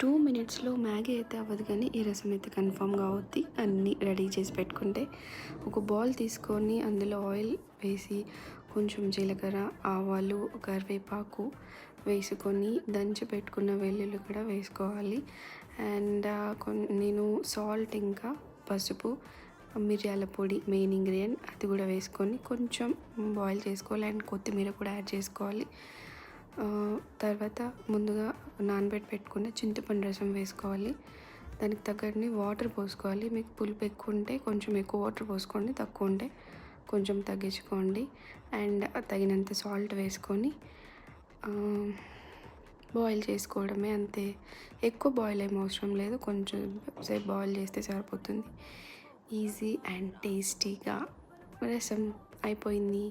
2 మినిట్స్‌లో మ్యాగీ అయితే అవ్వదు కానీ, ఈ రసం అయితే కన్ఫర్మ్‌గా అవుద్ది. అన్నీ రెడీ చేసి పెట్టుకుంటే, ఒక బౌల్ తీసుకొని అందులో ఆయిల్ వేసి, కొంచెం జీలకర్ర, ఆవాలు, కరివేపాకు వేసుకొని, దంచి పెట్టుకున్న వెల్లుల్లి కూడా వేసుకోవాలి. అండ్ నేను సాల్ట్, ఇంకా పసుపు, మిరియాల పొడి మెయిన్ ఇంగ్రీడియంట్ అది కూడా వేసుకొని కొంచెం బాయిల్ చేసుకోవాలి. అండ్ కొత్తిమీర కూడా యాడ్ చేసుకోవాలి. తర్వాత ముందుగా నానబెట్టి పెట్టుకున్న చింతపండు రసం వేసుకోవాలి. దానికి తగ్గట్టుని వాటర్ పోసుకోవాలి. మీకు పులుపు ఎక్కువ ఉంటే కొంచెం ఎక్కువ వాటర్ పోసుకోండి, తక్కువ ఉంటే కొంచెం తగ్గించుకోండి. అండ్ తగినంత సాల్ట్ వేసుకొని బాయిల్ చేసుకోవడమే, అంతే. ఎక్కువ బాయిల్ ఏం అవసరం లేదు, కొంచెం సేపు బాయిల్ చేస్తే సరిపోతుంది. ఈజీ అండ్ టేస్టీగా రసం అయిపోయింది.